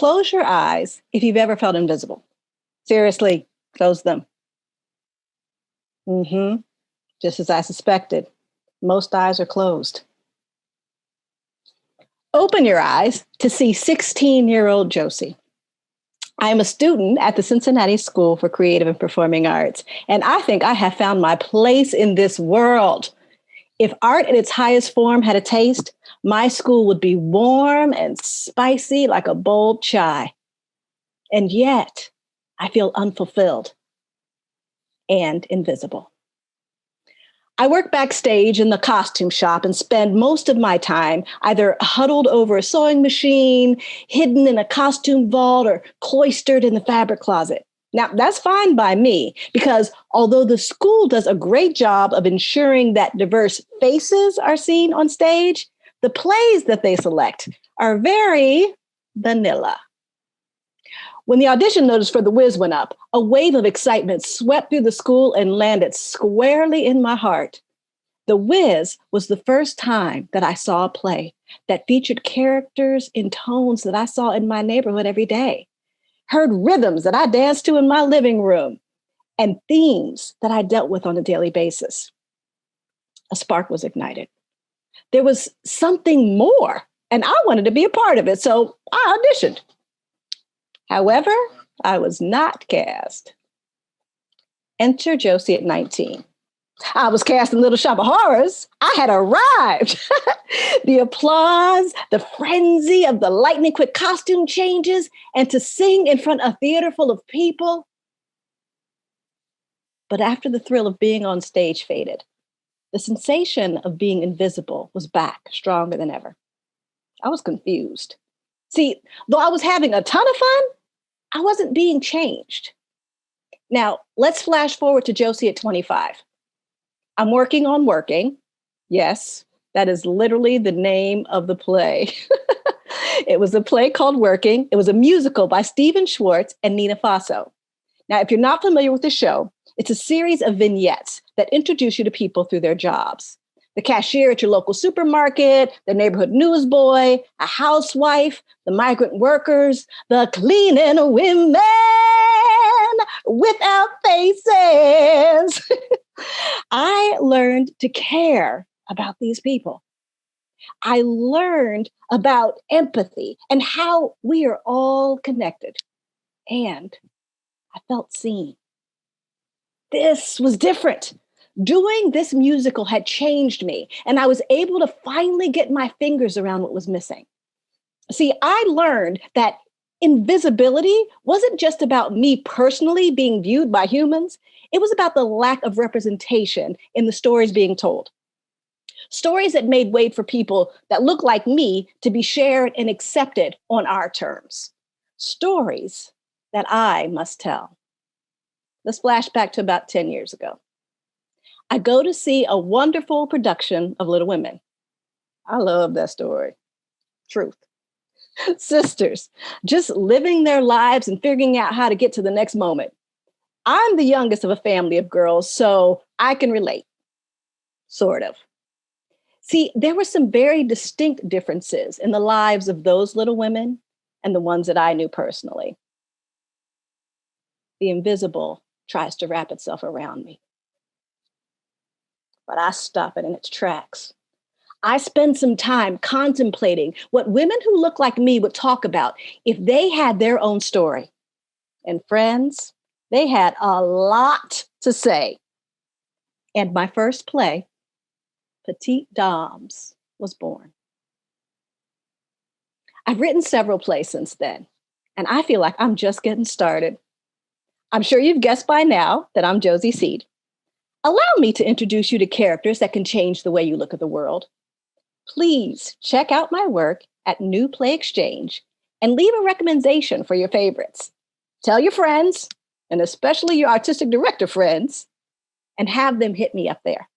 close your eyes if you've ever felt invisible. Seriously, close them. Just as I suspected, most eyes are closed. Open your eyes to see 16-year-old Josie. I am a student at the Cincinnati School for Creative and Performing Arts, and I think I have found my place in this world. If art in its highest form had a taste, my school would be warm and spicy like a bold chai. And yet, I feel unfulfilled and invisible. I work backstage in the costume shop and spend most of my time either huddled over a sewing machine, hidden in a costume vault, or cloistered in the fabric closet. Now, that's fine by me, because although the school does a great job of ensuring that diverse faces are seen on stage, the plays that they select are very vanilla. When the audition notice for The Wiz went up, a wave of excitement swept through the school and landed squarely in my heart. The Wiz was the first time that I saw a play that featured characters in tones that I saw in my neighborhood every day, heard rhythms that I danced to in my living room, and themes that I dealt with on a daily basis. A spark was ignited. There was something more, and I wanted to be a part of it, so I auditioned. However, I was not cast. Enter Josie at 19. I was cast in Little Shop of Horrors. I had arrived. The applause, the frenzy of the lightning quick costume changes, and to sing in front of a theater full of people. But after the thrill of being on stage faded, the sensation of being invisible was back, stronger than ever. I was confused. See, though I was having a ton of fun, I wasn't being changed. Now, let's flash forward to Josie at 25. I'm working on working. Yes, that is literally the name of the play. It was a play called Working. It was a musical by Stephen Schwartz and Nina Faso. Now, if you're not familiar with the show, it's a series of vignettes that introduce you to people through their jobs. The cashier at your local supermarket, the neighborhood newsboy, a housewife, the migrant workers, the cleaning women without faces. I learned to care about these people. I learned about empathy and how we are all connected. And I felt seen. This was different. Doing this musical had changed me, and I was able to finally get my fingers around what was missing. See, I learned that invisibility wasn't just about me personally being viewed by humans. It was about the lack of representation in the stories being told. Stories that made way for people that look like me to be shared and accepted on our terms. Stories that I must tell. Let's flash back to about 10 years ago. I go to see a wonderful production of Little Women. I love that story. Truth. Sisters, just living their lives and figuring out how to get to the next moment. I'm the youngest of a family of girls, so I can relate. Sort of. See, there were some very distinct differences in the lives of those little women and the ones that I knew personally. The invisible tries to wrap itself around me. But I stop it in its tracks. I spend some time contemplating what women who look like me would talk about if they had their own story. And friends, they had a lot to say. And my first play, Petite Dames, was born. I've written several plays since then, and I feel like I'm just getting started. I'm sure you've guessed by now that I'm Josie Seid. Allow me to introduce you to characters that can change the way you look at the world. Please check out my work at New Play Exchange and leave a recommendation for your favorites. Tell your friends, and especially your artistic director friends, and have them hit me up there.